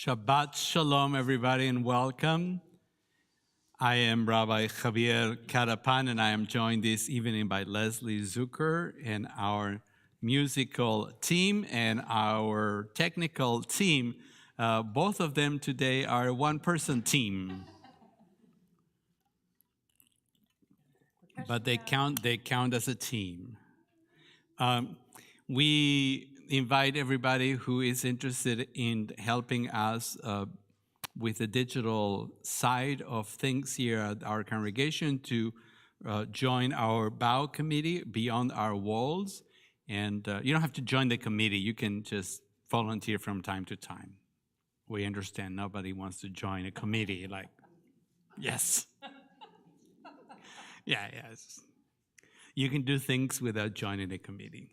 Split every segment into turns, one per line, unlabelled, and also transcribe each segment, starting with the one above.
Shabbat Shalom, everybody, and welcome. I am Rabbi Javier Carapan, and I am joined this evening by Leslie Zucker and our musical team and our technical team. Both of them today are a one-person team. But they count as a team. We invite everybody who is interested in helping us with the digital side of things here at our congregation to join our BOW committee, Beyond Our Walls. And you don't have to join the committee. You can just volunteer from time to time. We understand nobody wants to join a committee like, yes. Yes. You can do things without joining a committee.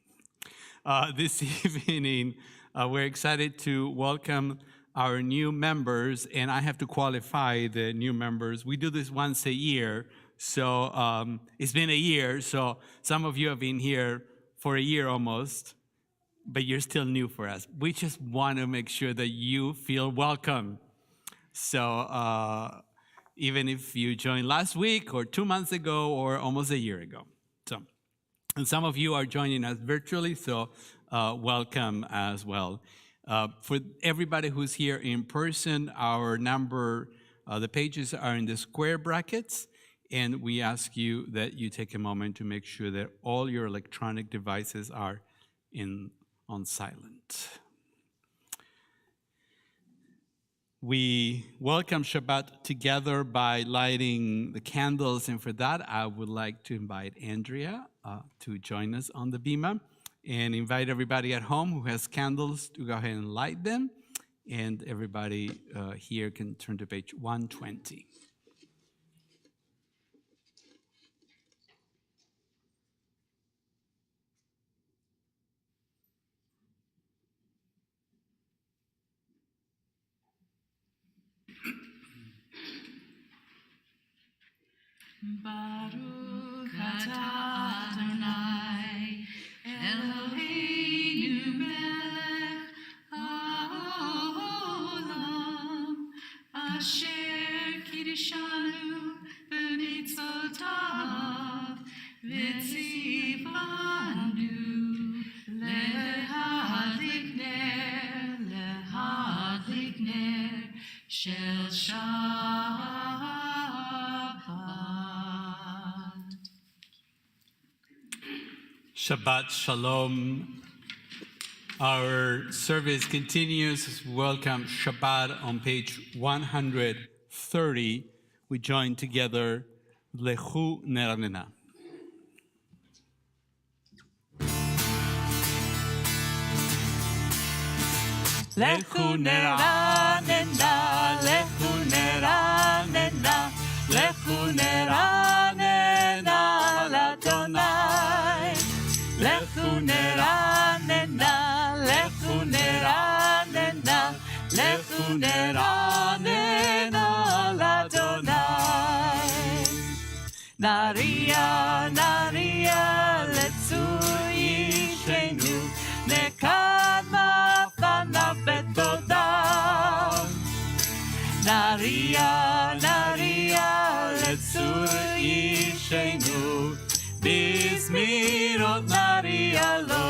This evening, we're excited to welcome our new members, and I have to qualify the new members. We do this once a year, so it's been a year, so some of you have been here for a year almost, but you're still new for us. We just want to make sure that you feel welcome. So even if you joined last week or 2 months ago or almost a year ago. And some of you are joining us virtually, so welcome as well. For everybody who's here in person, our number, the pages are in the square brackets, and we ask you that you take a moment to make sure that all your electronic devices are on silent. We welcome Shabbat together by lighting the candles, and for that, I would like to invite Andrea to join us on the bima, and invite everybody at home who has candles to go ahead and light them, and everybody here can turn to page 120.
Baruch atah Adonai, Eloheinu melech haolam, asher kiddushanu b'mitzvotav, v'tzivanu lehadlik ner shel Shabbat.
Shabbat Shalom. Our service continues. Welcome Shabbat on page 130. We join together Lechu Neranena.
Lechu neranena, lechu neranena, lechu neranena l'Adonai. Lechu neranena, lechu neranena, lechu neranena l'Adonai. Naria, naria, letzur yishenu, nekadma fanav betodav. Naria, naria, letzur yishenu, bizmirot naria lo.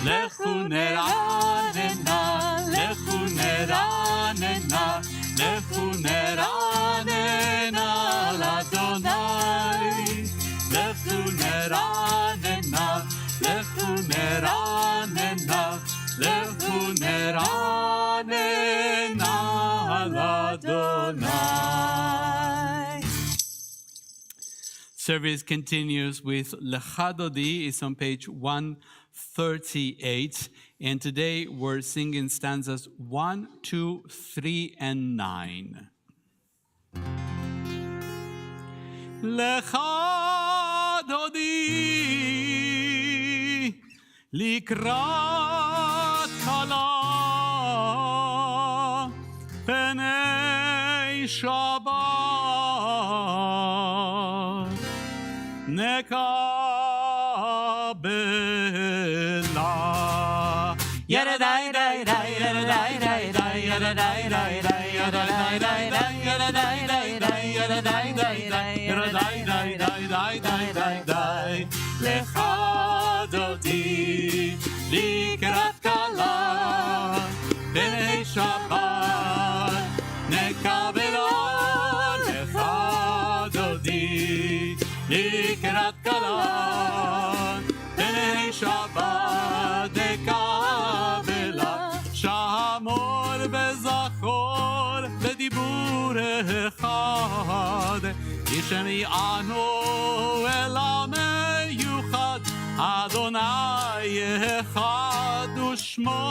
Lechu neranena, lechu neranena, lechu neranena l'Adonai. Lechu neranena, lechu neranena, lechu neranena l'Adonai.
Service continues with Lecha Dodi. It's on page 138. And today we're singing stanzas 1, 2, 3, and 9. Lecha Dodi likrat kala penei Shabbat nekabela.
Yada dai dai dai yada dai dai dai yada dai dai dai yada dai dai dai yada dai dai dai yada dai dai dai yada dai dai dai dai dai dai dai.
Lecha Dodi likrat kala penei Shabbat nekabela. Lecha Dodi likrat kala penei Shabbat nekabela. Shamor bezachor bedibur echad yishemi anu elameyuchad. Adonai echad ushmo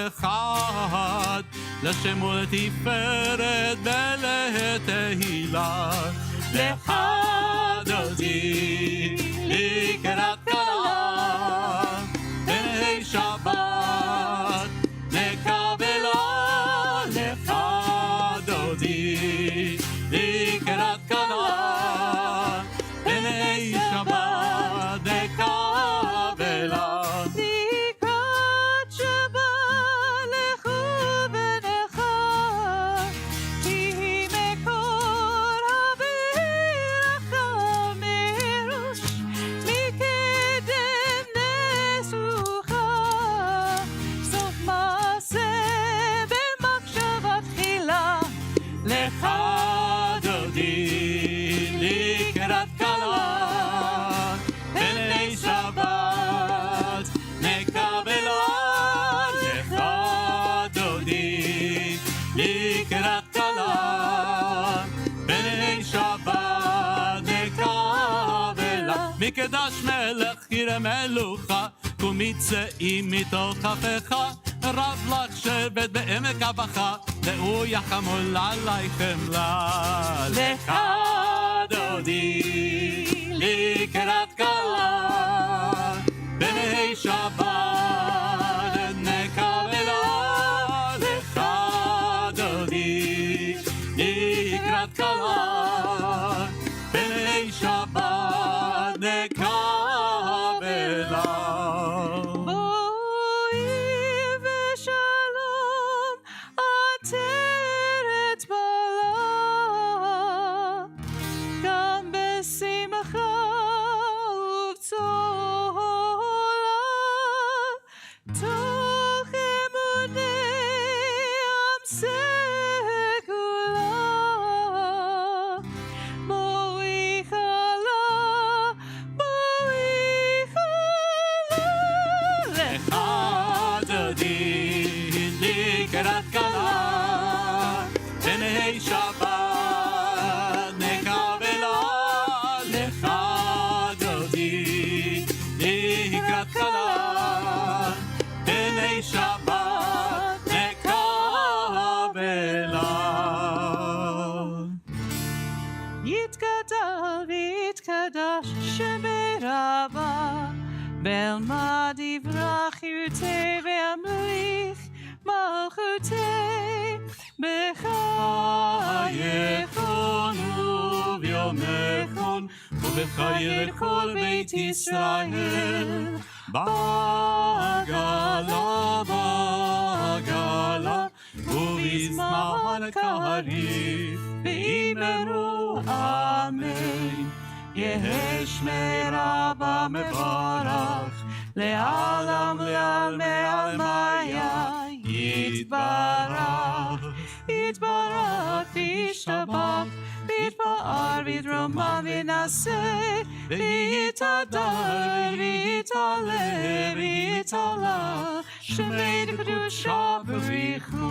echad l'Shem u'letiferet beletehila. Lecha Dodi likrat kala penei Shabbat nekabela. Lecha Dodi likrat kala penei Shabbat nekabela.
Likrat Shabbat lechu v'necha, ki mekor haviracha merosh, mikedem nesucha, sof maaseh b'machshava tchila.
Lecha Dodi likrat kala penei Shabbat nekabela. Lecha Dodi likrat kala penei Shabbat nekabela. מקדש מלך חירי מלוכה ומצאים מתוך אפיך. רב לך שבט בעמק הבכה והוא יחמול עלייכם לה.
Lecha
Dodi לקראת כלה בני שבת נקבלה. Lecha Dodi לקראת כלה
נקבלה. בואי ושלום עטרת בעלה, גם בשמחה ובצהלה, תוך אמוני עם סגולה. בואי חלה, לך תדין לקראת כלה, בני שבת נקבלה. לך תדין לקראת כלה, בני שבת נקבלה. יתגדל ויתקדש שמרבה, בלמד יברח ירצה וימליך מלכותי, בחייכון וביומכון ובחיי כל בית ישראל. בעגלה בעגלה ובזמן קריב ואמרו אמן. יהי שמי רבה מברך לעלם לעלמי עלמיה יתברך. יתברך וישתבח ויתפאר ויתרומן וינשא ויתהדר ויתעלה ויתעלה, שמי דקדושה בריחו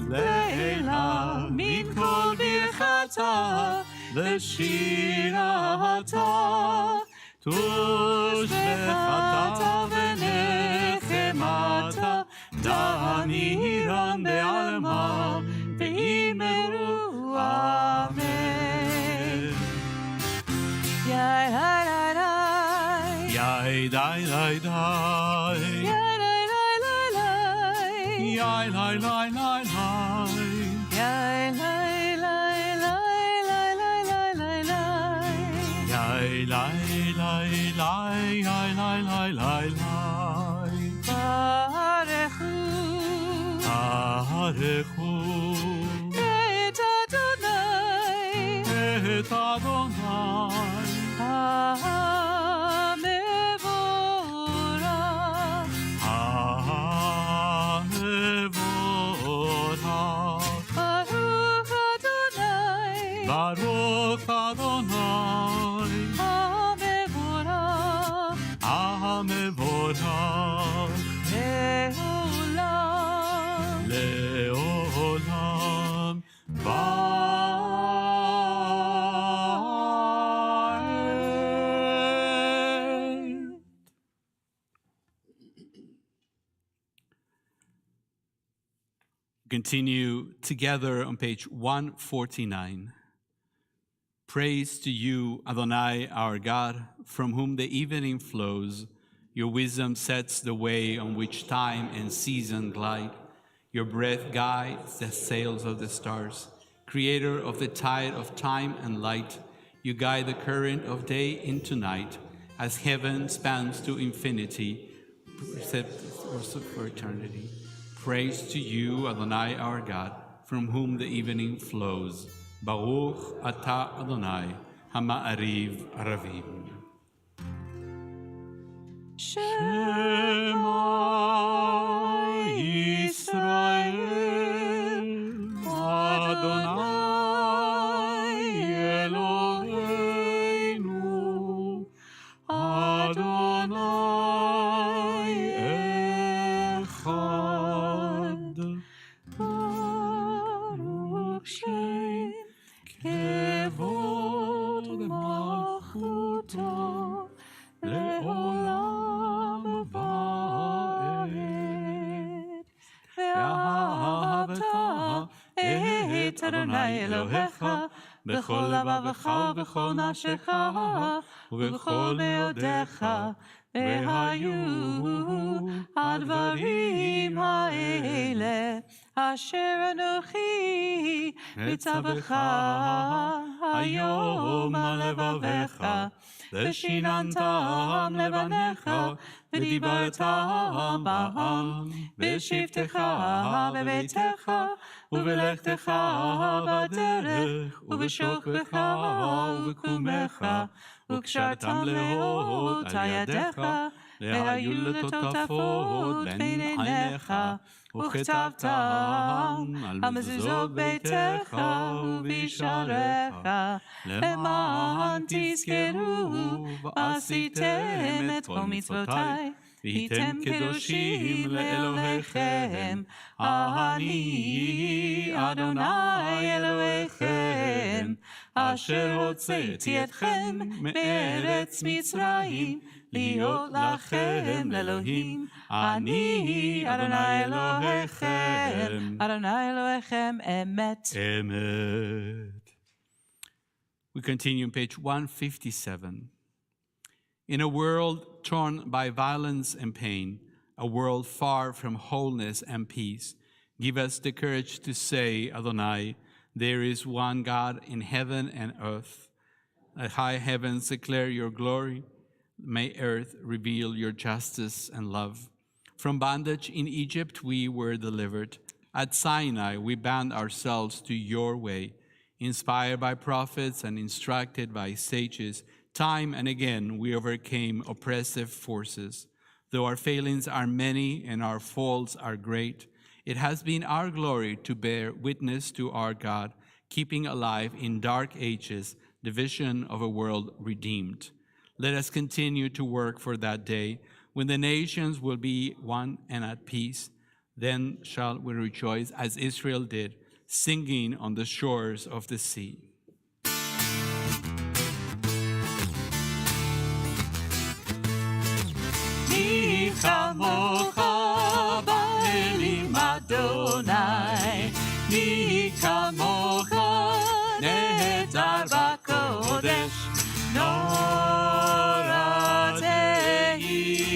לילה מן כל ברכתה ושירתה, תושבחתה ונחמתה, דנירן בעלמה ואמרו אמן. יאי די די די, יאי לי לי לי, יאי לי ברכו את אדוני, את אדוני המבורך, המבורך. ברוך אדוני, ברוך אדוני המבורך, המבורך לעולם, לעולם ועד.
Continue together on page 149. Praise to you, Adonai, our God, from whom the evening flows. Your wisdom sets the way on which time and season glide. Your breath guides the sails of the stars. Creator of the tide of time and light, you guide the current of day into night. As heaven spans to infinity, for eternity. Praise to you, Adonai, our God, from whom the evening flows. Baruch Ata Adonai, Hama'ariv Aravim.
Shema Yisrael, Adonai Eloheinu, Adonai Echad. Baruch Shem Kevod Malchuto לעולם ועד. ואהבת את אדוני אלוהיך בכל לבבך ובכל נפשך ובכל מאודיך, והיו הדברים האלה אשר אנוכי מצווך היום על לבביך, ושיננתם לבניך, ודיברתם בם, בשבתך בביתך, ובלכתך בדרך, ובשוכבך ובקומך, וקשרתם להורות על ידיך, והיו לטוטפות בין עיניך, וכתבתם על מזוזות ביתך ובשעריך, למען תזכרו ועשיתם את כל מצוותי, והייתם קדושים לאלוהיכם, אני אדוני אלוהיכם, אשר הוצאתי אתכם מארץ מצרים, להיות לכם לאלוהים, אני אדוני אלוהיכם, אדוני אלוהיכם אמת.
Amen. We continue on page 157. In a world torn by violence and pain, a world far from wholeness and peace, give us the courage to say, Adonai, there is one God in heaven and earth. The high heavens declare your glory. May earth reveal your justice and love. From bondage in Egypt we were delivered. At Sinai we bound ourselves to your way. Inspired by prophets and instructed by sages, time and again we overcame oppressive forces. Though our failings are many and our faults are great, it has been our glory to bear witness to our God, keeping alive in dark ages the vision of a world redeemed. Let us continue to work for that day when the nations will be one and at peace. Then shall we rejoice as Israel did, singing on the shores of the sea.
מי כמוך באלים אדוני, מי כמוך נהדר בקודש, נורא תהילות,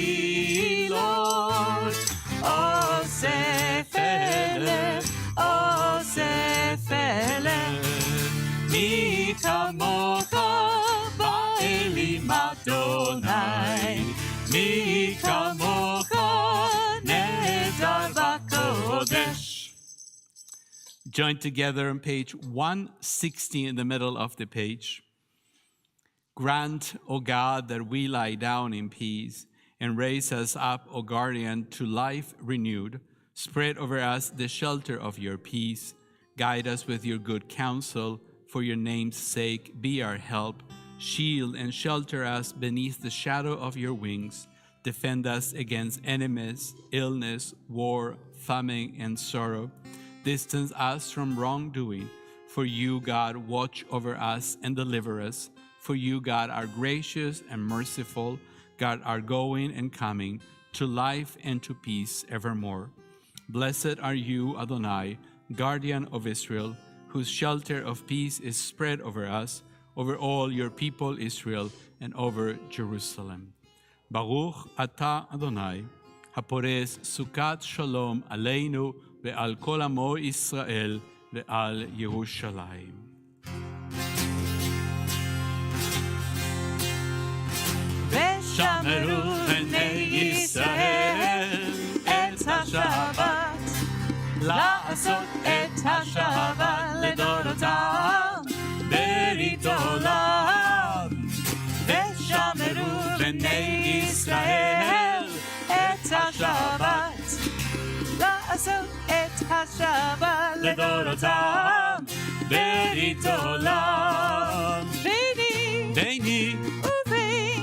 אוסף אלף, מי כמוך באלים אדוני, מי כמוך נהדר בקודש.
Join together on page 160 in the middle of the page. Grant, O God, that we lie down in peace, and raise us up, O guardian, to life renewed. Spread over us the shelter of your peace. Guide us with your good counsel. For your name's sake, be our help. Shield and shelter us beneath the shadow of your wings. Defend us against enemies, illness, war, famine, and sorrow. Distance us from wrongdoing. For you, God, watch over us and deliver us. For you, God, are gracious and merciful. God, are going and coming to life and to peace evermore. Blessed are you, Adonai, guardian of Israel, whose shelter of peace is spread over us, over all your people Israel, and over Jerusalem. Baruch atah Adonai, hapores sukat shalom aleinu ve'al kol amo Israel ve'al Yerushalayim.
ושמרו בני ישראל את השבת, לעשות את השבת לדורותם ברית עולם. ושמרו בני ישראל את השבת, לעשות את השבת לדורותם ברית עולם. ביני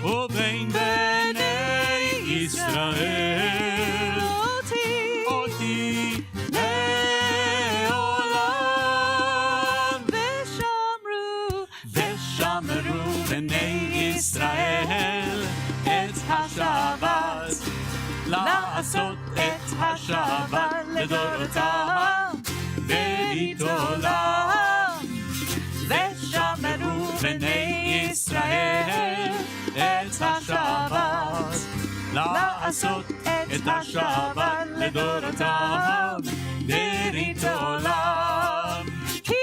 ובין בני ישראל אותי לעולם. ושמרו בני ישראל את השבת, לעשות את השבת לדורותם ברית עולם. ושמרו בני ישראל את השבת, לעשות את השבת לדורותם ברית עולם. כי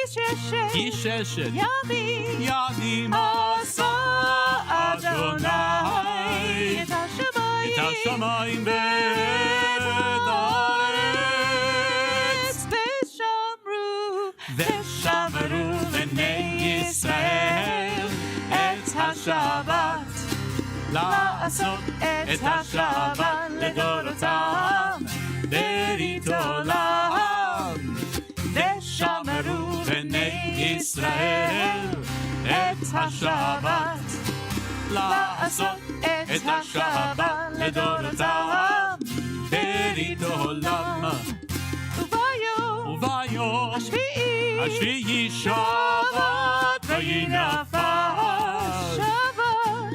כי ששת
ימים
ימים עשה אדוני
את
את השמיים ואת הארץ, ושמרו בני ישראל את השבת, לעשות את השבת לדורותם ברית עולם. ושמרו בני ישראל את השבת, לעשות את השבת לדורותם ברית עולם. וביום השביעי שבת ויהי נפש,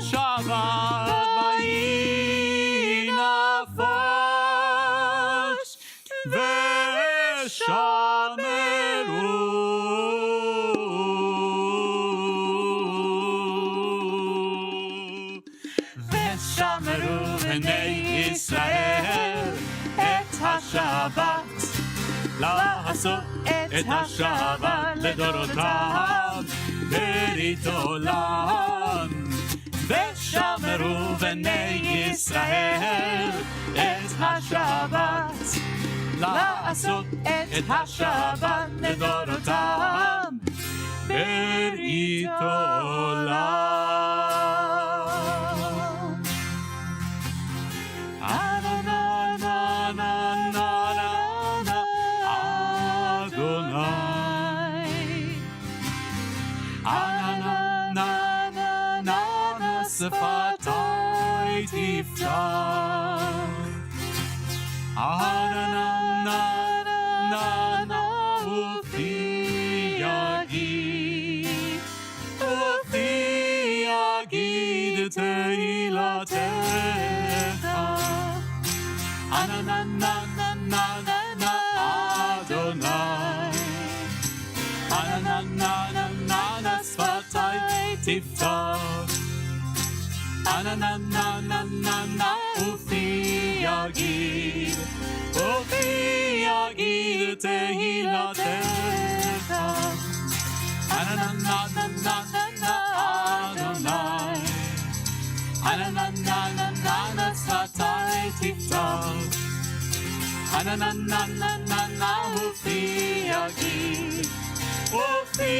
שבת ויהי נפש, ושמרו בני ישראל את השבת, לעשות את השבת לדורותם ברית עולם. ושמרו בני ישראל את השבת, לעשות את השבת לדורותם ברית עולם. שפתי תפתח, ופי יגיד תהילתך. אדוני, שפתי תפתח, ופי יגיד תהילתך. אדוני, שפתי תפתח, ופי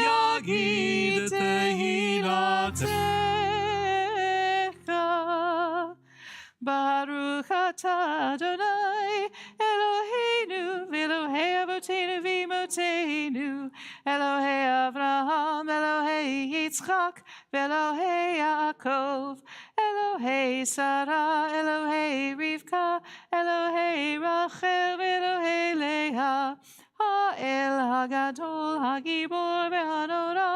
יגיד תהילתך.
Baruch atah Adonai Eloheinu v'Elohei Avotenu v'Imotenu Elohei Avraham Elohei Yitzchak v'Elohei Yaakov Elohei Sarah Elohei Rivka Elohei Rachel v'Elohei Leah Ha'el Hagadol Hagibor v'Hanora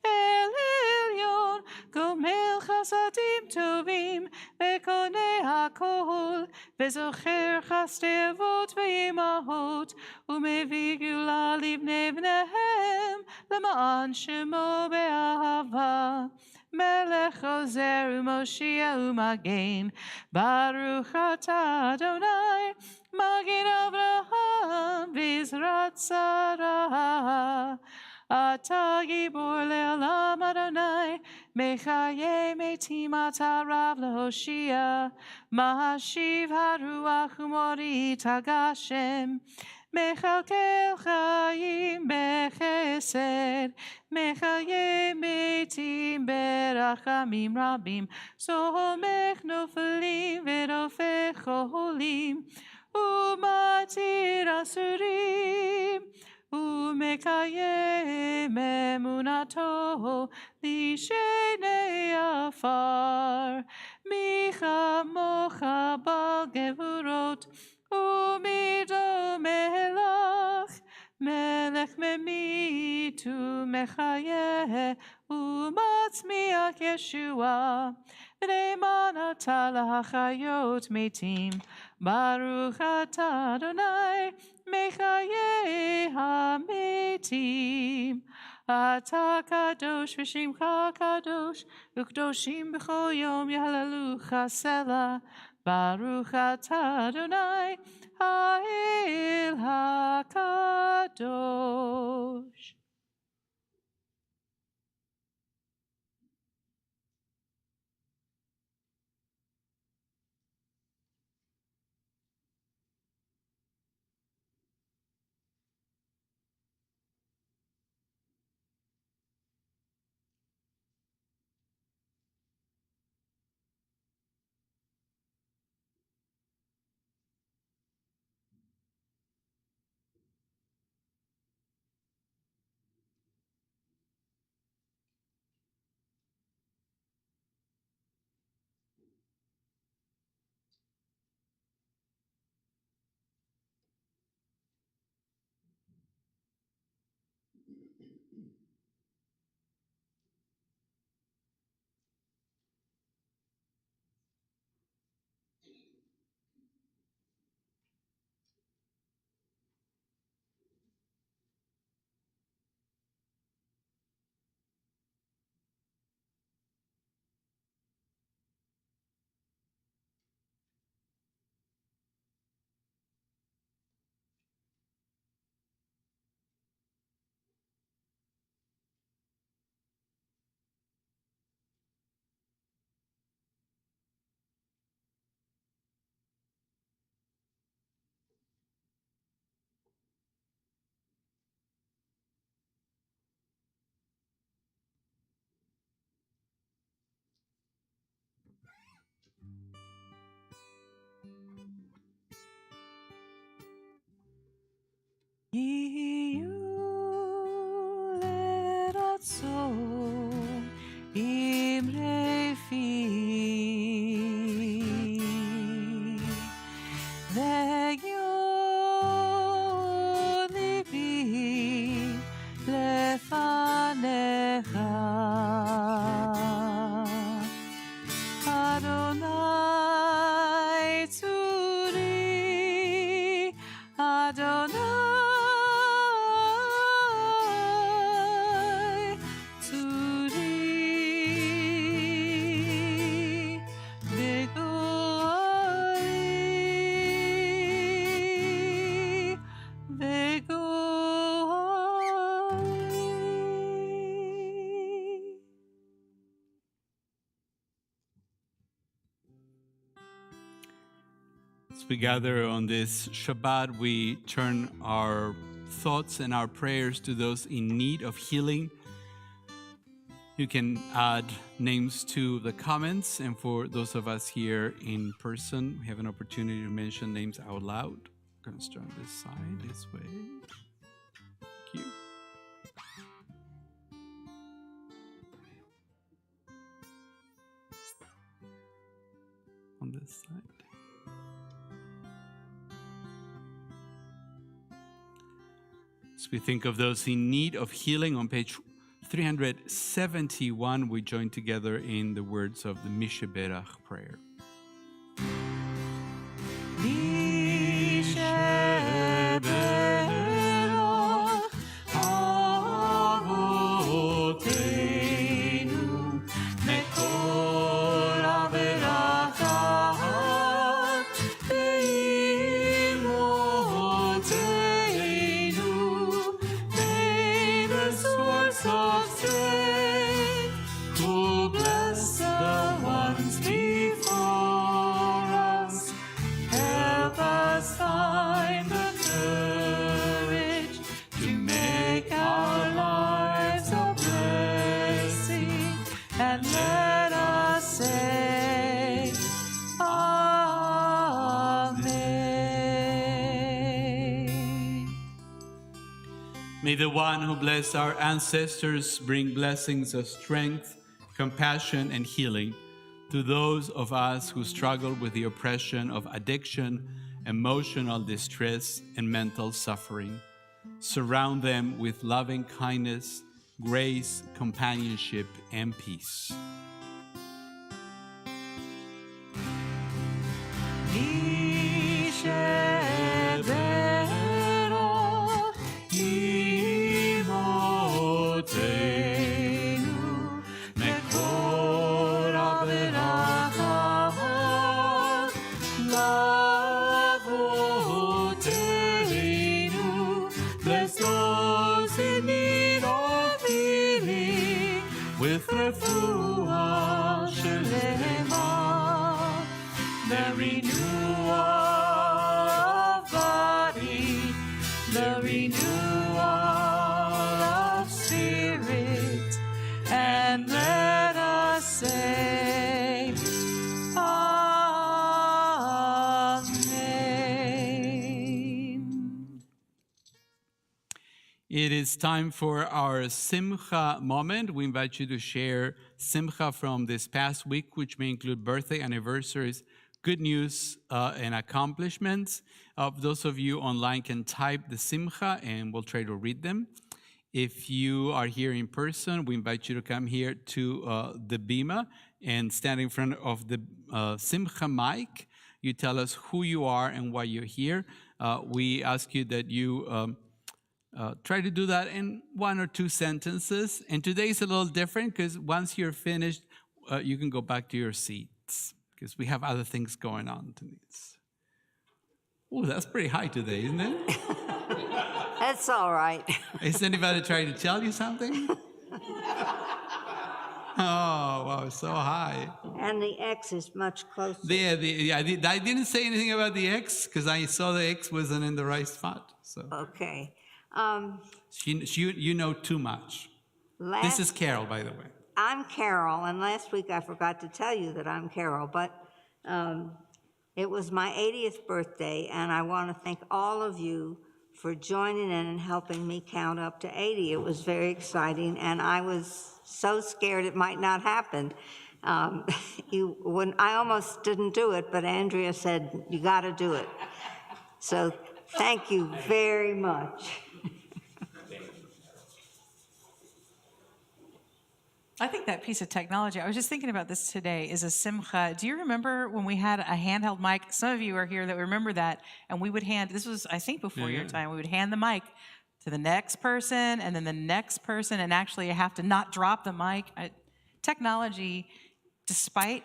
El Elyon Gomel Chasadim Tovim Vekone HaKol Vezocher Chaste Avot Ve'imahot Umevi Gula Livnei Bnehem Lema'an Shemo Be'ahava Melech Ozer U'Moshia U'Magen Baruch atah Adonai Magen Avraham V'Izrat Sarah Ata Gibor Le'olam Adonai Mechaye Metim Ata Rav Lehoshia Mahashiv Haruach U'Morit HaGashem Mechalkel Chaim Bechesed Mechaye Metim Berachamim Rabim Somech Nofelim V'Rofech Cholim U'Matir Asurim Umekayem emunato lishenei afar micha mocha bal gevurot umido melach melech memitu mechaye umatzmiach Yeshua v'neiman atah lahachayot metim Baruch atah Adonai Mechaye hametim אתה קדוש ושמך קדוש, וקדושים בכל יום יהללוך סלה. ברוך אתה אדוני, האל הקדוש. יהיו לרצון אמרי פי, והגיון ליבי לפניך. אדוני צורי, אדוני
As we gather on this Shabbat, we turn our thoughts and our prayers to those in need of healing. You can add names to the comments, and for those of us here in person, we have an opportunity to mention names out loud. I'm going to start on this side, this way. Thank you. On this side. As we think of those in need of healing, on page 371, we join together in the words of the Misheberach prayer. May the one who blessed our ancestors bring blessings of strength, compassion, and healing to those of us who struggle with the oppression of addiction, emotional distress, and mental suffering. Surround them with loving kindness, grace, companionship, and peace.
the renewal of body, the renewal of spirit, and let us say, Amen.
It is time for our Simcha moment. We invite you to share Simcha from this past week, which may include birthday, anniversaries, good news, and accomplishments. Those of you online can type the Simcha, and we'll try to read them. If you are here in person, we invite you to come here to the Bima and stand in front of the Simcha mic. You tell us who you are and why you're here. We ask you that you try to do that in 1 or 2 sentences. And today is a little different because once you're finished, you can go back to your seats because we have other things going on tonight. Oh, that's pretty high today, isn't it?
That's all right.
Is anybody trying to tell you something? Oh, wow, so high.
And the X is much closer.
I didn't say anything about the X because I saw the X wasn't in the right spot. So
Okay.
you know too much. This is Carol, by the way.
I'm Carol, and last week I forgot to tell you that I'm Carol, but it was my 80th birthday, and I want to thank all of you for joining in and helping me count up to 80. It was very exciting, and I was so scared it might not happen. I almost didn't do it, but Andrea said, you got to do it. So thank you very much.
I think that piece of technology, I was just thinking about this today, is a simcha. Do you remember when we had a handheld mic? Some of you are here that remember that, and we would hand, this was, I think, before your time, we would hand the mic to the next person, and then the next person, and actually you have to not drop the mic. Technology, despite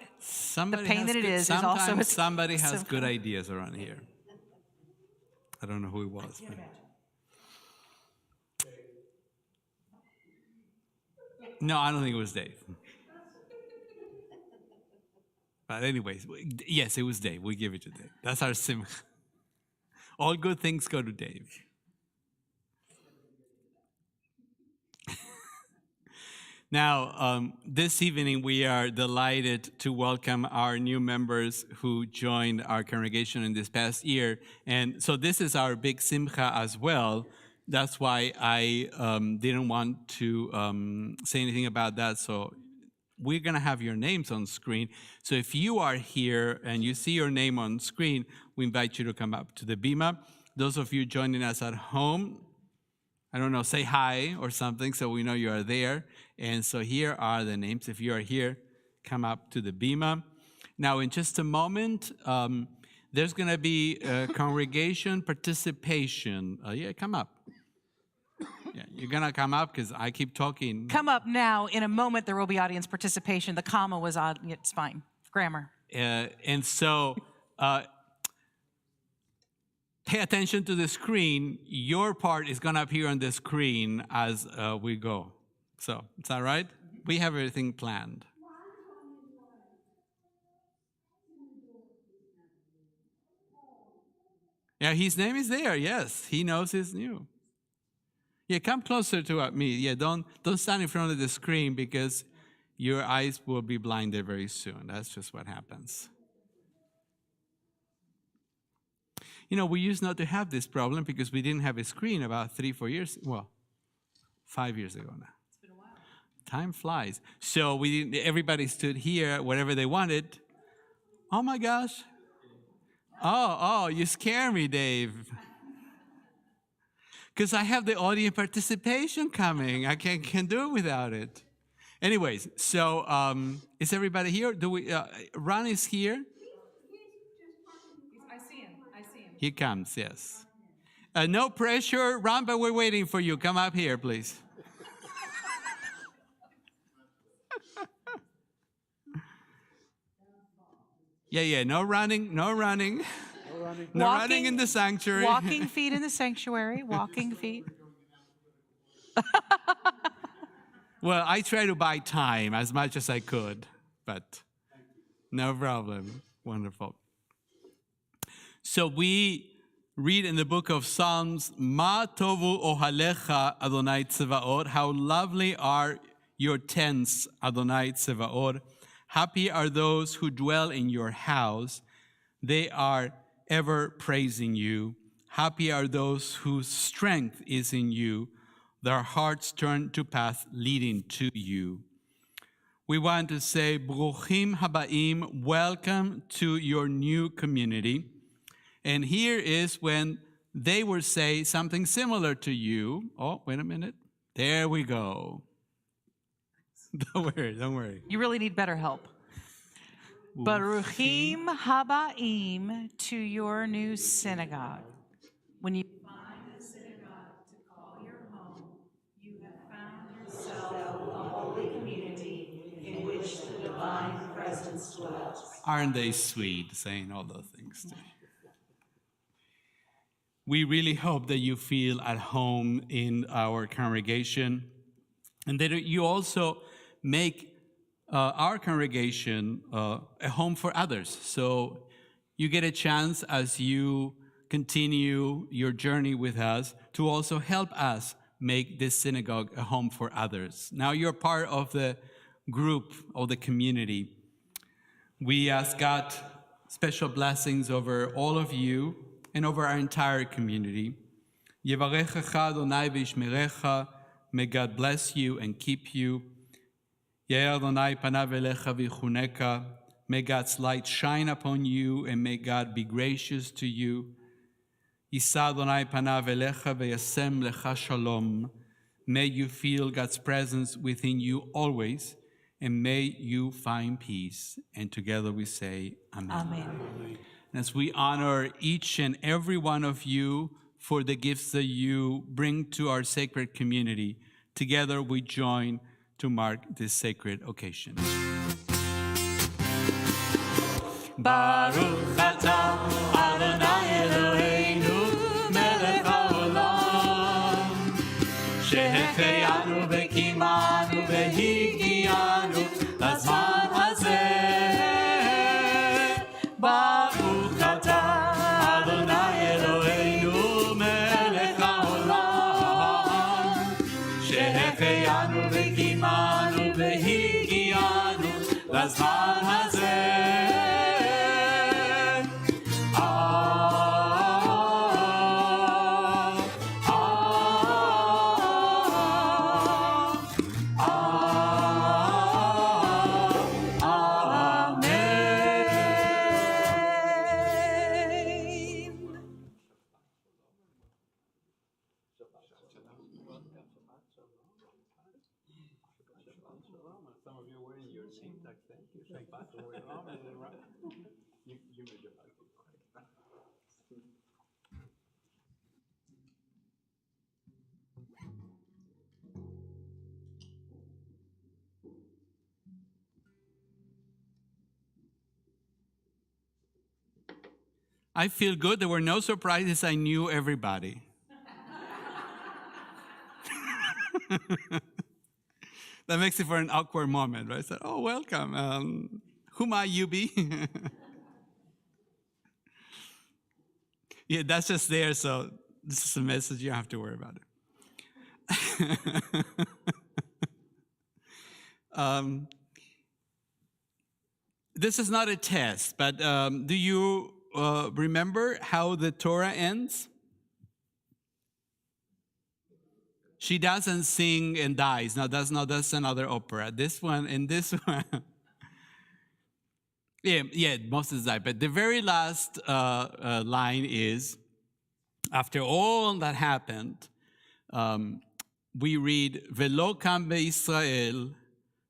the pain that it is also...
Sometimes somebody has good ideas around here. I don't know who it was. No, I don't think it was Dave. But anyways, yes, it was Dave. We give it to Dave. That's our simcha. All good things go to Dave. Now, this evening, we are delighted to welcome our new members who joined our congregation in this past year. And so this is our big simcha as well. That's why I didn't want to say anything about that. So we're going to have your names on screen. So if you are here and you see your name on screen, we invite you to come up to the Bima. Those of you joining us at home, I don't know, say hi or something so we know you are there. And so here are the names. If you are here, come up to the Bima. Now, in just a moment, there's going to be congregation participation. Yeah, come up. Yeah, you're going to come up because I keep talking.
Come up now. In a moment, there will be audience participation. The comma was odd. It's fine. Grammar.
And so pay attention to the screen. Your part is going to appear on the screen as we go. So, is that right? We have everything planned. Yeah, his name is there. Yes, he knows he's new. Yeah, come closer to me. Yeah, don't stand in front of the screen because your eyes will be blinded very soon. That's just what happens. You know, we used not to have this problem because we didn't have a screen about 3-4 years, well, 5 years ago now. It's been a while. Time flies. So everybody stood here, whatever they wanted. Oh my gosh. Oh, you scare me, Dave. Because I have the audience participation coming. I can't do it without it. Anyways, so is everybody here? Ron is here?
I see him.
He comes, yes. No pressure, Ron, but we're waiting for you. Come up here, please. Yeah, no running. No running in the sanctuary.
Walking feet in the sanctuary. Walking feet.
Well, I try to buy time as much as I could, but no problem. Wonderful. So we read in the book of Psalms, Ma tovu ohalecha Adonai Tzevaot, how lovely are your tents, Adonai Tzevaot. Happy are those who dwell in your house. They are ever praising you. Happy are those whose strength is in you. Their hearts turn to path leading to you. We want to say, Bruchim Habaim, welcome to your new community. And here is when they will say something similar to you. Oh, wait a minute. There we go. Don't worry.
You really need better help. Baruchim Habaim to your new synagogue. When you find a synagogue to call your home, you have found yourself a holy community in which the divine presence dwells.
Aren't they sweet saying all those things to you? We really hope that you feel at home in our congregation and that you also make our congregation a home for others. So you get a chance as you continue your journey with us to also help us make this synagogue a home for others. Now you're part of the group, of the community. We ask God special blessings over all of you and over our entire community. Yevarechecha Adonai v'yishmerecha. May God bless you and keep you. Yair Adonai panav elecha v'yichuneka. May God's light shine upon you, and may God be gracious to you. Yisa Adonai panav elecha v'yasem lecha shalom. May you feel God's presence within you always, and may you find peace. And together we say, Amen.
Amen.
And as we honor each and every one of you for the gifts that you bring to our sacred community, together we join to mark this sacred occasion.
Baruch atah Adonai Eloheinu melech haolam שהחיינו וקיימנו והגיענו לזמן הזה. ברוך אתה אדוני אלוהינו מלך העולם שהחיינו וקיימנו והגיענו לזמן הזה.
Some of you are wearing your name tag. Thank you. Shabbat Shalom. You made your tag. I feel good. There were no surprises. I knew everybody. That makes it for an awkward moment, right? I said, oh, welcome. Who might you be? Yeah, that's just there, so this is a message. You don't have to worry about it. This is not a test, but do you remember how the Torah ends? She doesn't sing and dies. No, that's another opera. This one and this one. yeah, Moses died. But the very last line is, after all that happened, we read, Velo kam be'Yisrael,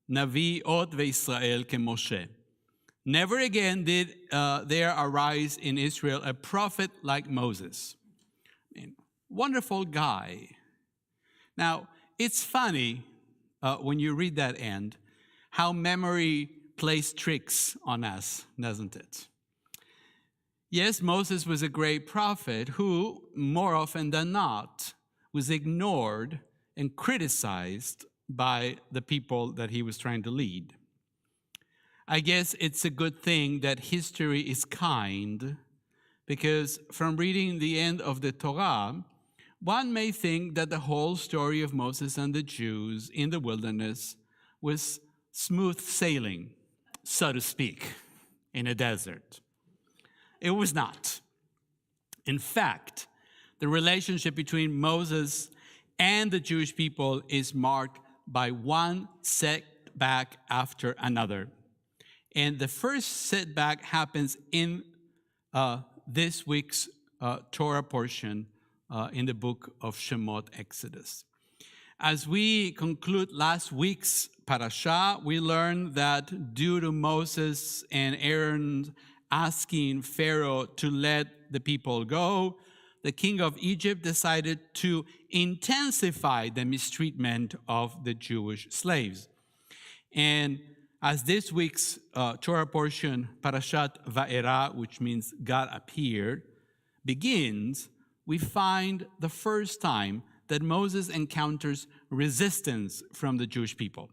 navi od ve'Yisrael ke Moshe. Never again did there arise in Israel a prophet like Moses. I mean, wonderful guy. Now, it's funny when you read that end, how memory plays tricks on us, doesn't it? Yes, Moses was a great prophet who, more often than not, was ignored and criticized by the people that he was trying to lead. I guess it's a good thing that history is kind, because from reading the end of the Torah, one may think that the whole story of Moses and the Jews in the wilderness was smooth sailing, so to speak, in a desert. It was not. In fact, the relationship between Moses and the Jewish people is marked by one setback after another. And the first setback happens in this week's Torah portion in the book of Shemot, Exodus. As we conclude last week's parasha, we learned that due to Moses and Aaron asking Pharaoh to let the people go, the king of Egypt decided to intensify the mistreatment of the Jewish slaves. And as this week's Torah portion, Parashat Va'era, which means God appeared, begins, we find the first time that Moses encounters resistance from the Jewish people.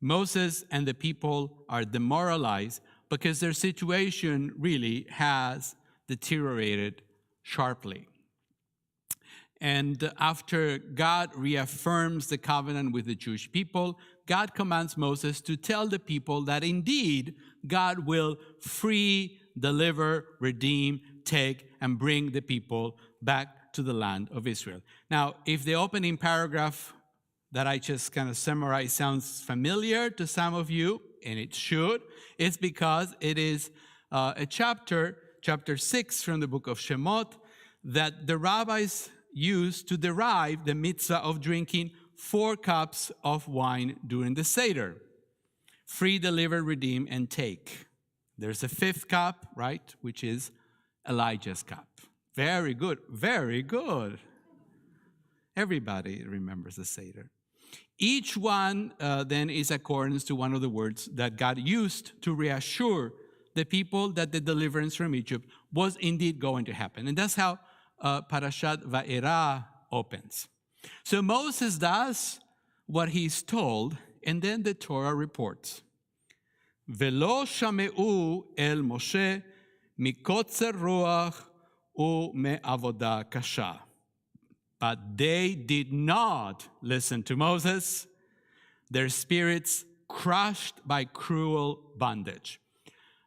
Moses and the people are demoralized because their situation really has deteriorated sharply. And after God reaffirms the covenant with the Jewish people, God commands Moses to tell the people that indeed God will free, deliver, redeem, take, and bring the people back to the land of Israel. Now, if the opening paragraph that I just kind of summarized sounds familiar to some of you, and it should, it's because it is a chapter 6 from the book of Shemot, that the rabbis used to derive the mitzvah of drinking 4 cups of wine during the Seder. Free, deliver, redeem, and take. There's a 5th cup, right, which is Elijah's cup. Very good, very good. Everybody remembers the Seder. Each one then is accordance to one of the words that God used to reassure the people that the deliverance from Egypt was indeed going to happen. And that's how Parashat Va'era opens. So Moses does what he's told, and then the Torah reports. Velo shameu el Moshe mikotzer ruach u me'avoda kasha. But they did not listen to Moses, their spirits crushed by cruel bondage.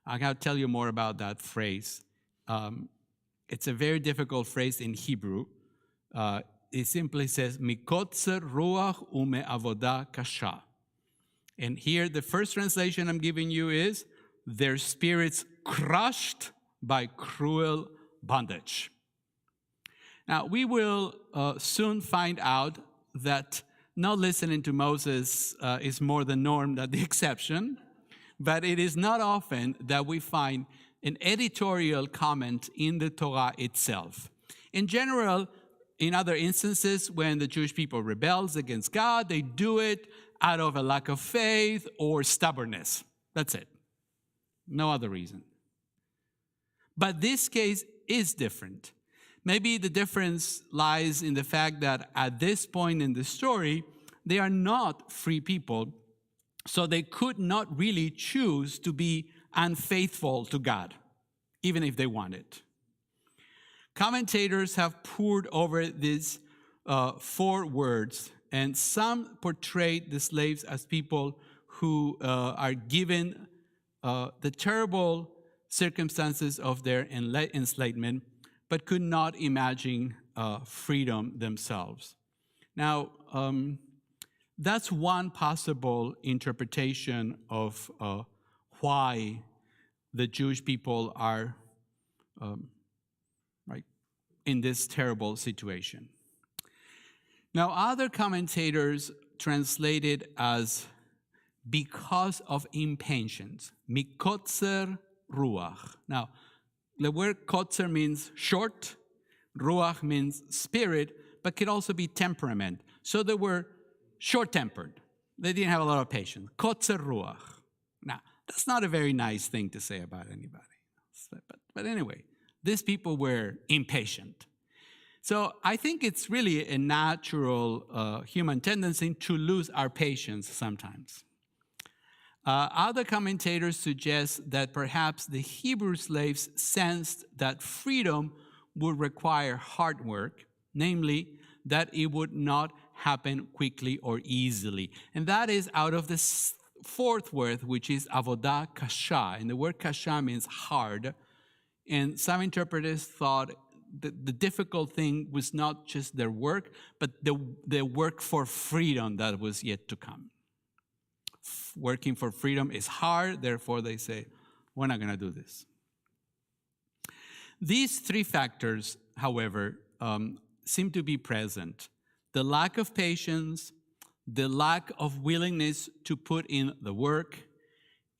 I got to tell you more about that phrase. It's a very difficult phrase in Hebrew. It simply says, mikotzer ruach u'me'avoda kasha. And here, the first translation I'm giving you is, their spirits crushed by cruel bondage. Now, we will soon find out that not listening to Moses is more the norm than the exception, but it is not often that we find an editorial comment in the Torah itself. In general, in other instances, when the Jewish people rebels against God, they do it out of a lack of faith or stubbornness. That's it. No other reason. But this case is different. Maybe the difference lies in the fact that at this point in the story, they are not free people, so they could not really choose to be unfaithful to God, even if they wanted. Commentators have pored over these 4 words, and some portrayed the slaves as people who are given the terrible circumstances of their enslavement, but could not imagine freedom themselves. Now, that's one possible interpretation of why the Jewish people are in this terrible situation. Now, other commentators translate it as because of impatience, mikotzer ruach. Now, the word kotzer means short, ruach means spirit, but could also be temperament. So they were short-tempered. They didn't have a lot of patience. Kotzer ruach. Now, that's not a very nice thing to say about anybody. But anyway, these people were impatient. So I think it's really a natural human tendency to lose our patience sometimes. Other commentators suggest that perhaps the Hebrew slaves sensed that freedom would require hard work, namely, that it would not happen quickly or easily. And that is out of the fourth word, which is avodah kasha. And the word kasha means hard. And some interpreters thought that the difficult thing was not just their work, but the work for freedom that was yet to come. Working for freedom is hard, therefore they say, we're not going to do this. These three factors, however, seem to be present. The lack of patience, the lack of willingness to put in the work,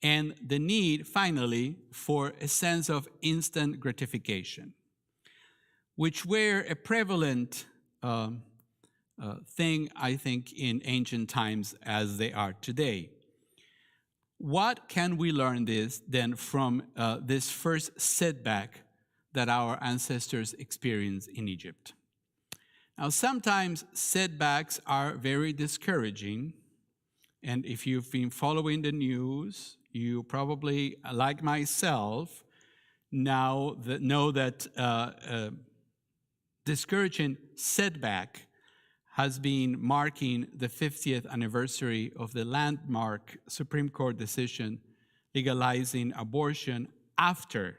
and the need, finally, for a sense of instant gratification, which were a prevalent thing, I think, in ancient times as they are today. What can we learn then from this first setback that our ancestors experienced in Egypt? Now, sometimes setbacks are very discouraging, and if you've been following the news, you probably, like myself, know that discouraging setback has been marking the 50th anniversary of the landmark Supreme Court decision legalizing abortion after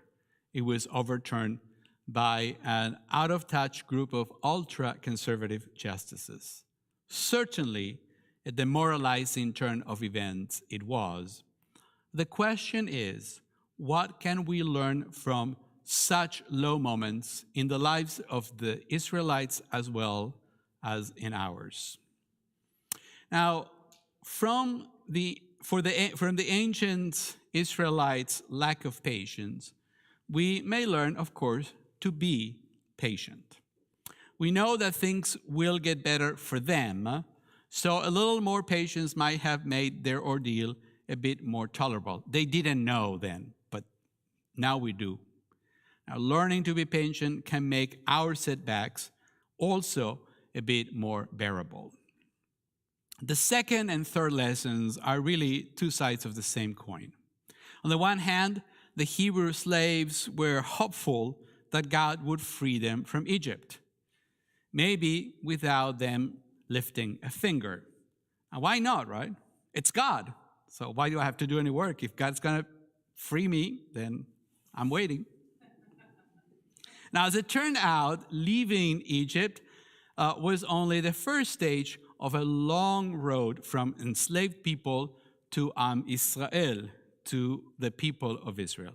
it was overturned by an out-of-touch group of ultra-conservative justices. Certainly, a demoralizing turn of events it was. The question is, what can we learn from such low moments in the lives of the Israelites as well as in ours? Now, from the ancient Israelites' lack of patience, we may learn, of course, to be patient. We know that things will get better for them, so a little more patience might have made their ordeal a bit more tolerable. They didn't know then, but now we do. Now, learning to be patient can make our setbacks also a bit more bearable. The second and third lessons are really two sides of the same coin. On the one hand, the Hebrew slaves were hopeful that God would free them from Egypt, maybe without them lifting a finger. Now, why not, right? It's God. So why do I have to do any work? If God's going to free me, then I'm waiting. Now, as it turned out, leaving Egypt was only the first stage of a long road from enslaved people to Am Israel, to the people of Israel.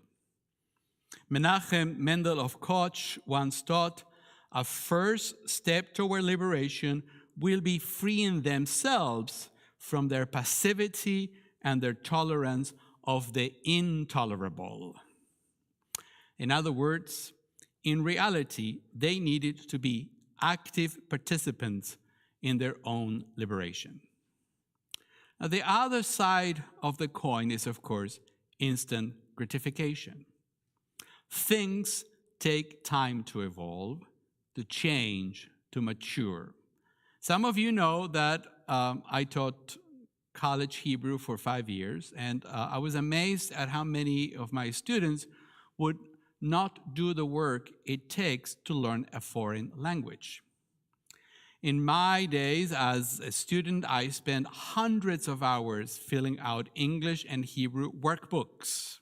Menachem Mendel of Koch once taught, a first step toward liberation will be freeing themselves from their passivity and their tolerance of the intolerable. In other words, in reality, they needed to be active participants in their own liberation. Now, the other side of the coin is, of course, instant gratification. Things take time to evolve, to change, to mature. Some of you know that I taught college Hebrew for 5 years, and I was amazed at how many of my students would not do the work it takes to learn a foreign language. In my days as a student, I spent hundreds of hours filling out English and Hebrew workbooks.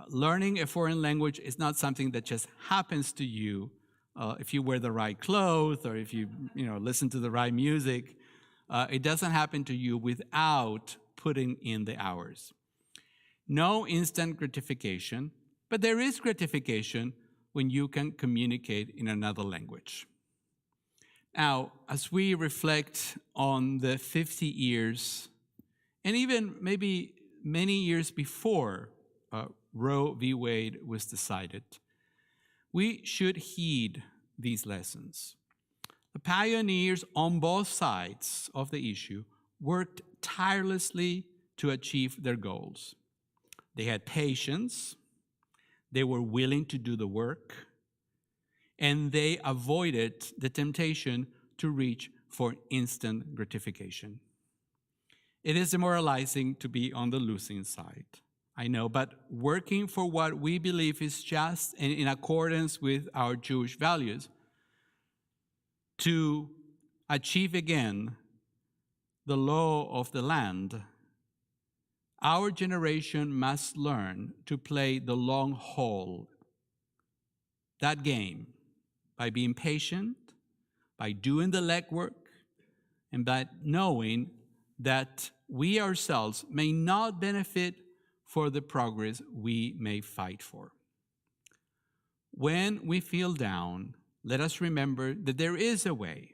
Learning a foreign language is not something that just happens to you if you wear the right clothes or if you listen to the right music. It doesn't happen to you without putting in the hours. No instant gratification, but there is gratification when you can communicate in another language. Now, as we reflect on the 50 years, and even maybe many years before Roe v. Wade was decided, we should heed these lessons. The pioneers on both sides of the issue worked tirelessly to achieve their goals. They had patience, they were willing to do the work, and they avoided the temptation to reach for instant gratification. It is demoralizing to be on the losing side. I know, but working for what we believe is just and in accordance with our Jewish values to achieve again the law of the land, our generation must learn to play the long haul, that game, by being patient, by doing the legwork, and by knowing that we ourselves may not benefit for the progress we may fight for. When we feel down, let us remember that there is a way.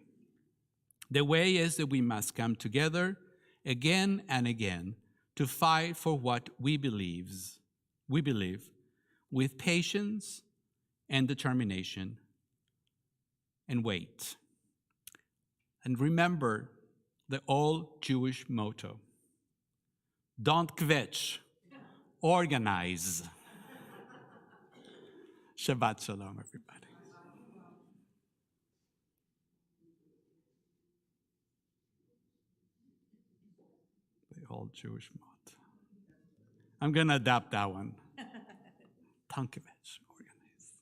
The way is that we must come together again and again to fight for what we believe with patience and determination, and wait. And remember the old Jewish motto: don't kvetch, organize. Shabbat Shalom, everybody. The old Jewish motto. I'm going to adapt that one. Don't kvetch, organize.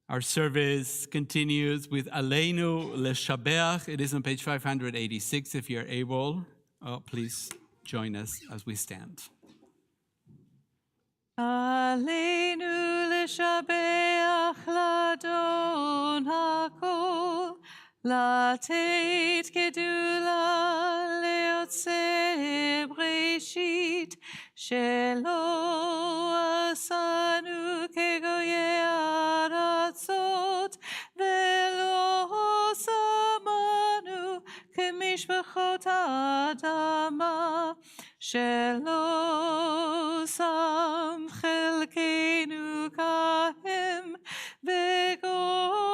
Our service continues with Aleinu Leshabeach. It is on page 586. If you're able, please join us as we stand.
Aleinu לשבח לאדון הכל, לתת גדולה ליוצא בראשית, שלא עשנו כגויי ארצות, ולא שמנו כמשפחות האדמה, שלא שם חלקנו כהם, וגורלנו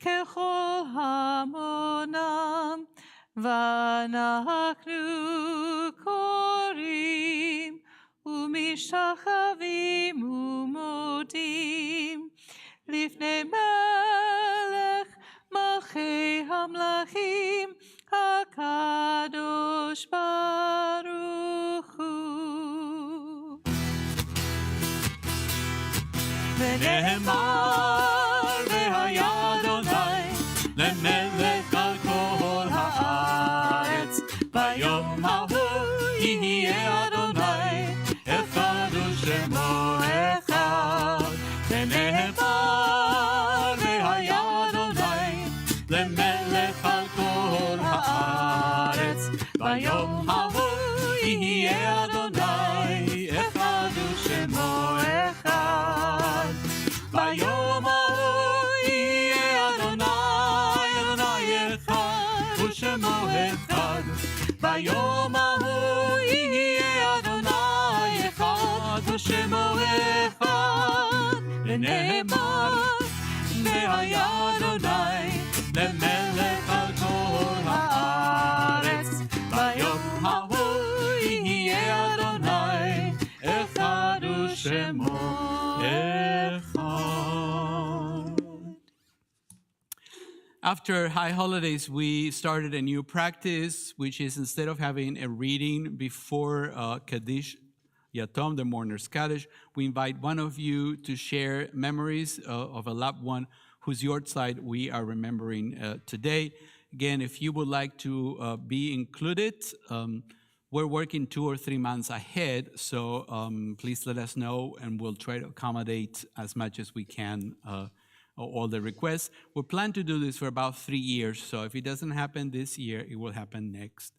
ככל המונם, ואנחנו קוראים ומשתחווים ומודים לפני מלך מלכי המלכים הקדוש ברוך הוא. ונאמר והיה אדוני למלך על כל הארץ, ביום ההוא יהיה אדוני אחד ושמו אחד. ונאמר והיה אדוני למלך על כל הארץ, ביום ההוא יהיה אדוני אחד ושמו אחד. ביום ההוא יהיה אדוני, אדוני אחד ושמו אחד. ביום ההוא יהיה אדוני אחד ושמו אחד. ונאמר והיה אדוני למלך על כל הארץ, ביום ההוא יהיה אדוני אחד ושמו אחד.
After High Holidays, we started a new practice, which is instead of having a reading before Kaddish Yatom, the mourner's Kaddish, we invite one of you to share memories of a loved one whose yortzeit we are remembering today. Again, if you would like to be included, we're working 2 or 3 months ahead, so please let us know, and we'll try to accommodate as much as we can all the requests. We plan to do this for about 3 years, so if it doesn't happen this year, it will happen next.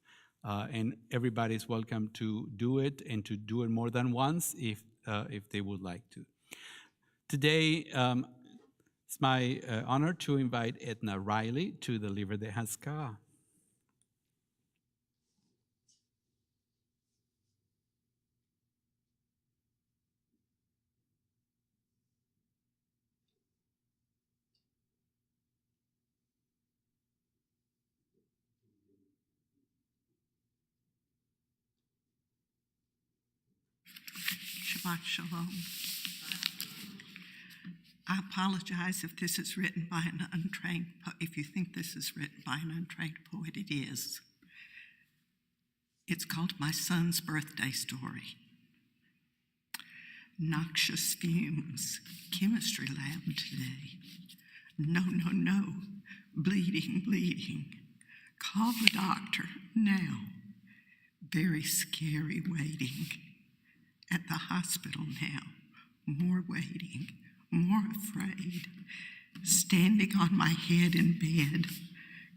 And everybody's welcome to do it, and to do it more than once if they would like to. Today, it's my honor to invite Edna Riley to deliver the Haskah.
Shabbat Shalom.
I apologize if this is written by an untrained poet. If you think this is written by an untrained poet, it is. It's called My Son's Birthday Story. Noxious fumes, chemistry lab today. No, no, no, bleeding, bleeding. Call the doctor now. Very scary waiting. At the hospital now, more waiting, more afraid. Standing on my head in bed,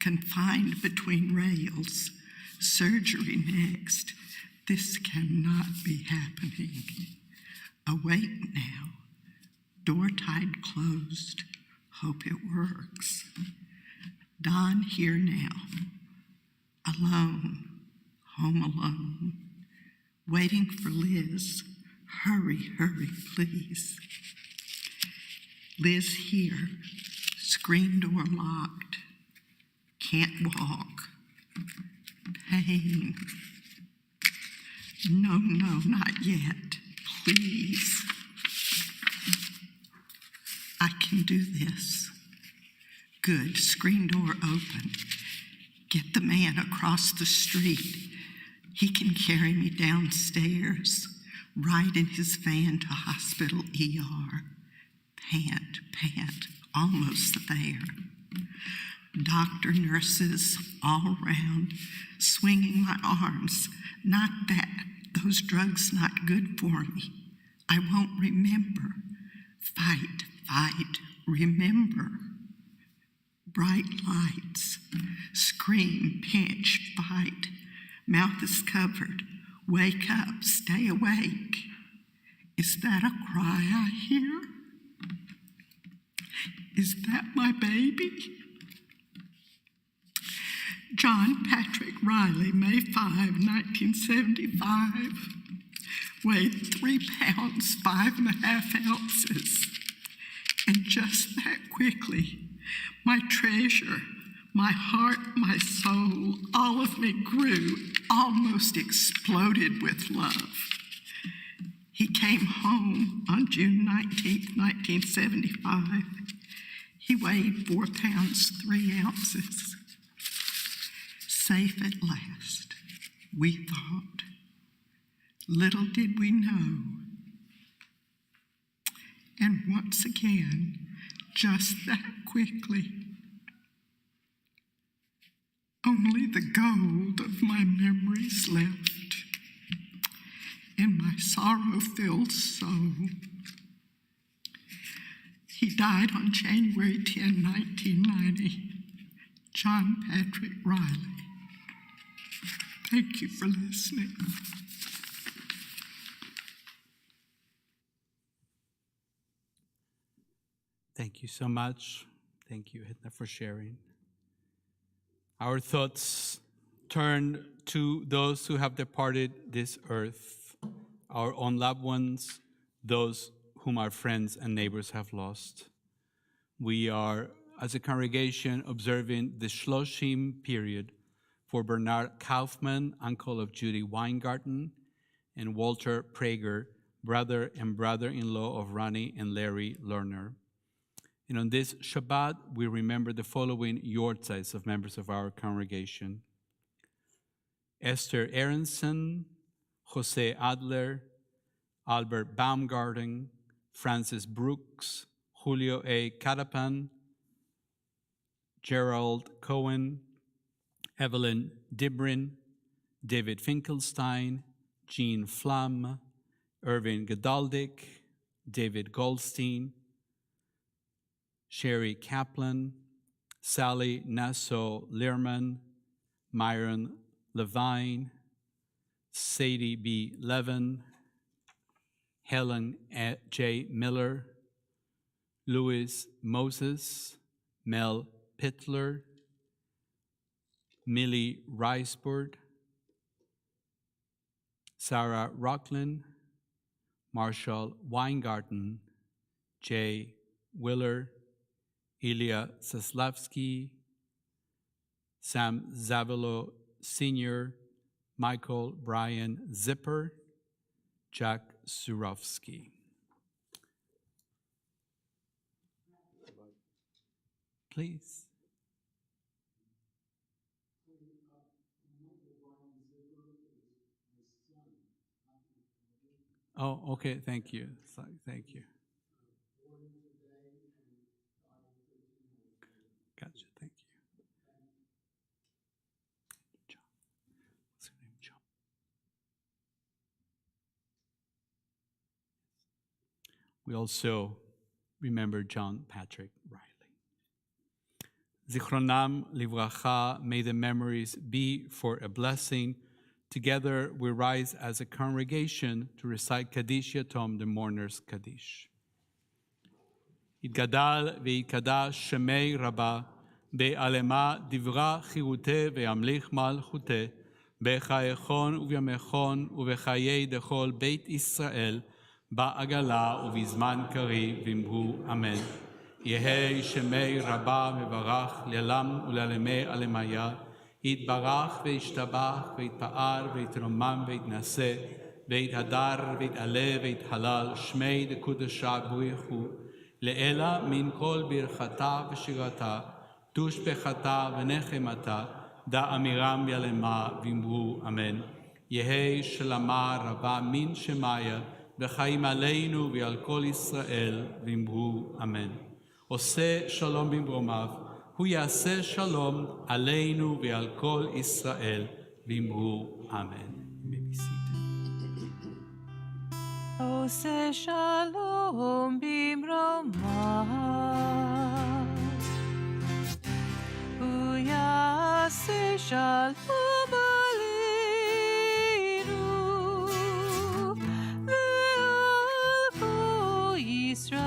confined between rails. Surgery next. This cannot be happening. Awake now. Door tied closed. Hope it works. Dawn here now. Alone. Home alone. Waiting for Liz. Hurry, hurry, please. Liz here. Screen door locked. Can't walk. Pain. No, no, not yet. Please. I can do this. Good. Screen door open. Get the man across the street. He can carry me downstairs, right in his van to hospital ER. Pant, pant, almost there. Doctor, nurses, all around, swinging my arms. Not that, those drugs not good for me. I won't remember. Fight, fight, remember. Bright lights, scream, pinch, fight. Mouth is covered. Wake up, stay awake. Is that a cry I hear? Is that my baby? John Patrick Riley, May 5, 1975. Weighed 3 pounds, 5.5 ounces. And just that quickly, my treasure, my heart, my soul, all of me grew, almost exploded with love. He came home on June 19, 1975. He weighed 4 pounds, 3 ounces. Safe at last, we thought. Little did we know. And once again, just that quickly, only the gold of my memories left in my sorrow-filled soul. He died on January 10, 1990. John Patrick Riley. Thank you for listening.
Thank you so much. Thank you, Hitna, for sharing. Our thoughts turn to those who have departed this earth, our own loved ones, those whom our friends and neighbors have lost. We are, as a congregation, observing the Shloshim period for Bernard Kaufman, uncle of Judy Weingarten, and Walter Prager, brother and brother-in-law of Ronnie and Larry Lerner. And on this Shabbat, we remember the following yortzais of members of our congregation: Esther Aronson, Jose Adler, Albert Baumgarten, Francis Brooks, Julio A. Catapan, Gerald Cohen, Evelyn Dibrin, David Finkelstein, Jean Flum, Irving Gedaldik, David Goldstein, Sherry Kaplan, Sally Nassau-Lehrman, Myron Levine, Sadie B. Levin, Helen J. Miller, Louis Moses, Mel Pittler, Millie Reisbord, Sarah Rocklin, Marshall Weingarten, Jay Willer, Ilya Zaslavsky, Sam Zavilo Sr., Michael Brian Zipper, Jack Surovsky. please. Oh, okay. Thank you. Sorry, thank you. Gotcha. Thank you. John. What's her name? John. We also remember John Patrick Riley. Zichronam livracha, may the memories be for a blessing. Together we rise as a congregation to recite Kaddish Yatom, the mourner's Kaddish. Yitgadal ve'yitkadash shemei Rabbah, be'alema divra chirute ve'amlich malchute, bechayechon uvyamechon uvechayei dechol beit Israel, ba'agala uvizman kari vimru amen. Yehei shemei Rabbah mevarach le'alam u'le'alemei alemaya, יתברך וישתבח ויתפאר ויתרומם ויתנשא ויתהדר ויתעלה ויתהלל שמי דקודשה בריך הוא לאלה מן כל ברכתה ושירתה תושבחתה ונחמתה דא אמירם ילמה ואמרו אמן. יהי שלמה רבה מן שמיה וחיים עלינו ועל כל ישראל ואמרו אמן. עושה שלום במרומיו הוא יעשה שלום עלינו ועל כל ישראל, ואמרו אמן. You may be seated.
עושה שלום במרומיו, הוא יעשה שלום עלינו ועל כל ישראל.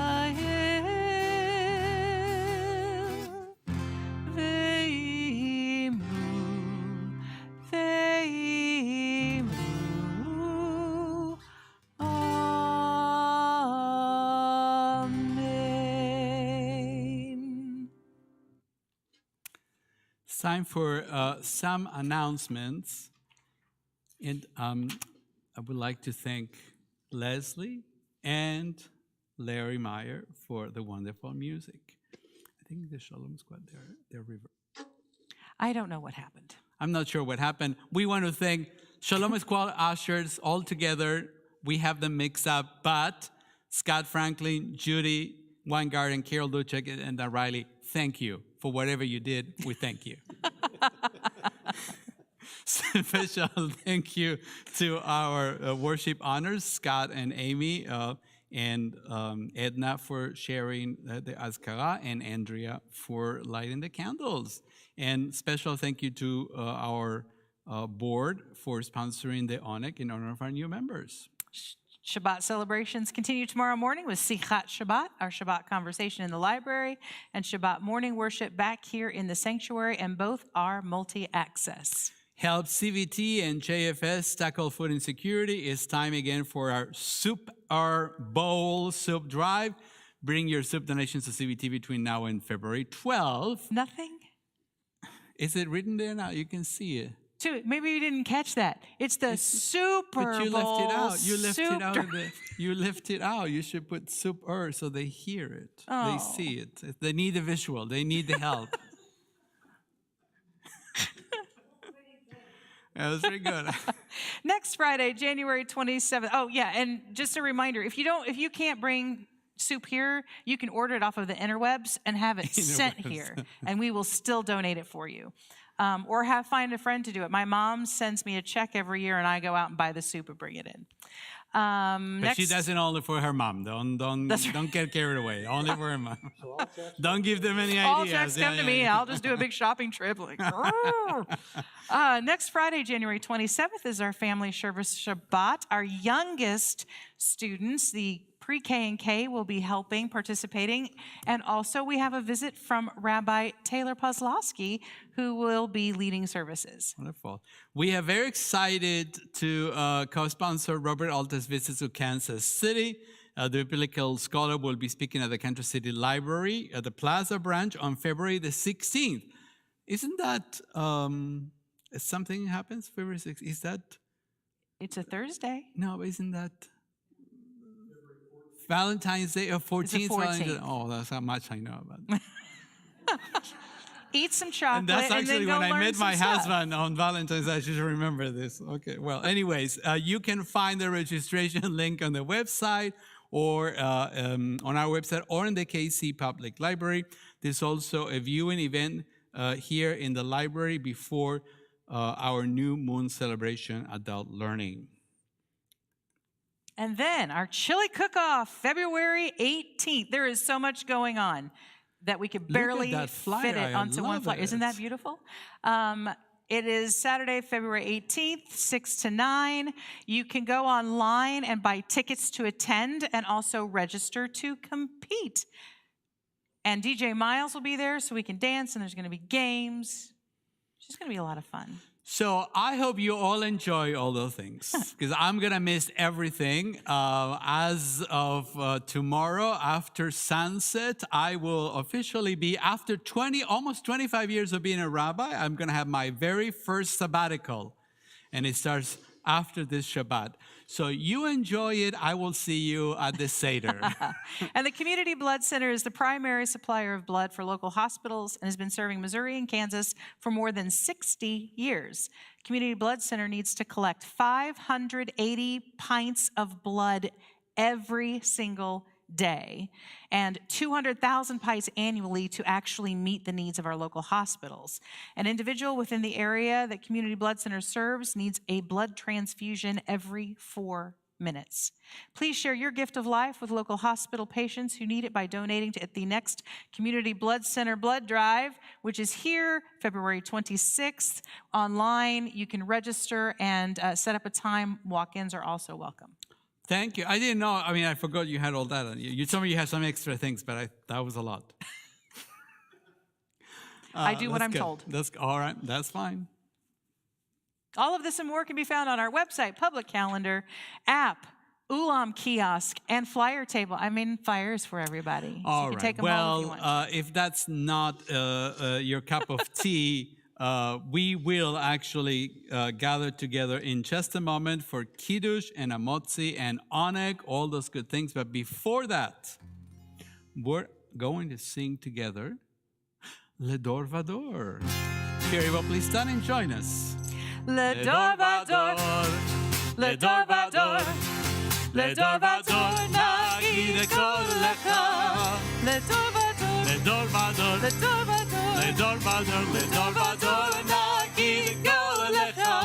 Time for some announcements. And I would like to thank Leslie and Larry Meyer for the wonderful music. I think the Shalom Squad, they're reversed.
I don't know what happened.
I'm not sure what happened. We want to thank Shalom Squad ushers all together. We have them mixed up, but Scott Franklin, Judy Weingarten, Carol Luchek, and Riley, thank you for whatever you did. We thank you. Special thank you to our worship honors, Scott and Amy, and Edna for sharing the Azkara, and Andrea for lighting the candles. And special thank you to our board for sponsoring the Onek in honor of our new members.
Shabbat celebrations continue tomorrow morning with Sichat Shabbat, our Shabbat conversation in the library, and Shabbat morning worship back here in the sanctuary, and both are multi-access.
Help CVT and JFS tackle food insecurity. It's time again for our soup, our bowl soup drive. Bring your soup donations to CVT between now and February 12th.
Nothing?
Is it written there now? You can see it.
Maybe you didn't catch that. It's the Super
But you
Bowl
left it out. You left
soup
it out.
drive.
You left it out. You should put super so they hear it.
Oh.
They see it. They need the visual. They need the help. That was pretty good.
Next Friday, January 27th. Oh, yeah, and just a reminder, if you can't bring soup here, you can order it off of the interwebs and have it sent here, and we will still donate it for you. Or find a friend to do it. My mom sends me a check every year, and I go out and buy the soup and bring it in.
But she does it only for her mom. Don't get carried away. Only for her mom. Don't give them any
All
ideas.
checks come to me. I'll just do a big shopping trip. Like, next Friday, January 27th, is our family service Shabbat. Our youngest students, the pre-K and K, will be participating. And also we have a visit from Rabbi Taylor Pozlowski, who will be leading services.
Wonderful. We are very excited to co-sponsor Robert Alta's visit to Kansas City. The biblical scholar will be speaking at the Kansas City Library at the Plaza branch on February the 16th. Isn't that something happens February 16th? Is that?
It's a Thursday.
No, isn't that Valentine's Day or 14th?
It's the 14th.
Oh, that's how much I know about that.
Eat some chocolate
And that's
then
actually
go
when I
learn
met
some
my
stuff.
husband on Valentine's. I should remember this. Okay. Well, anyways, you can find the registration link on the website or on our website or in the KC Public Library. There's also a viewing event here in the library before our New Moon Celebration Adult Learning.
And then our chili cook-off, February 18th. There is so much going on that we could barely
that flyer.
fit it
I
onto one
love
flyer. Isn't that
it.
beautiful? It is Saturday, February 18th, 6 to 9. You can go online and buy tickets to attend and also register to compete. And DJ Miles will be there so we can dance, and there's going to be games. It's just going to be a lot of fun.
So I hope you all enjoy all those things because I'm going to miss everything. As of tomorrow, after sunset, I will officially be, after almost 25 years of being a rabbi, I'm going to have my very first sabbatical. And it starts after this Shabbat. So you enjoy it. I will see you at the Seder.
And the Community Blood Center is the primary supplier of blood for local hospitals and has been serving Missouri and Kansas for more than 60 years. Community Blood Center needs to collect 580 pints of blood every single day and 200,000 pints annually to actually meet the needs of our local hospitals. An individual within the area that Community Blood Center serves needs a blood transfusion every 4 minutes. Please share your gift of life with local hospital patients who need it by donating at the next Community Blood Center blood drive, which is here February 26th. Online, you can register and set up a time. Walk-ins are also welcome.
Thank you. I didn't know. I mean, I forgot you had all that on you. You told me you had some extra things, but that was a lot.
I do what
that's
I'm
good.
told.
That's all right. That's fine.
All of this and more can be found on our website, public calendar, app, Ulam kiosk, and flyer table. I mean, flyers for everybody. So
All
you can
right.
take them home if you want.
Well, if that's not your cup of tea, we will actually gather together in just a moment for Kiddush and Amotzi and Oneg, all those good things. But before that, we're going to sing together Ledor Vador. Kiribo, please stand and join us.
Ledor vador, ledor vador, ledor vador, nagid kol lecha. Ledor vador,
Ledor Vador,
ledor vador,
Ledor Vador, Ledor Vador,
nagid kol lecha.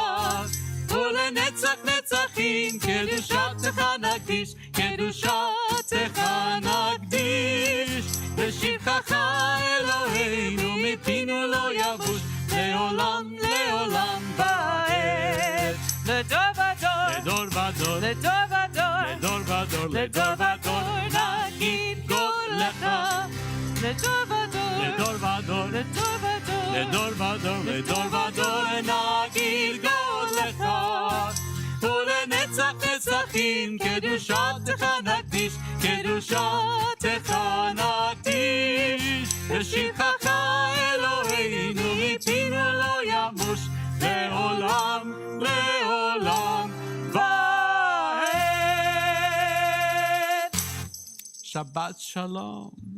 ולנצח נצחים, קדושתך נקדיש, קדושתך נקדיש. לשבחך אלוהינו, מפינו לא יבוש, לעולם לעולם ועד.
לדור ודור,
לדור ודור,
לדור ודור,
לדור ודור,
לדור ודור, נגיד קולך. לדור ודור,
לדור ודור,
לדור ודור,
לדור ודור, לדור ודור, נגיד קולך. ולנצח נצחים, קדושתך נקדיש, קדושתך נקדיש. לשבחך אלוהינו, מפינו לא ימוש, לעולם לעולם ועד. Shabbat Shalom.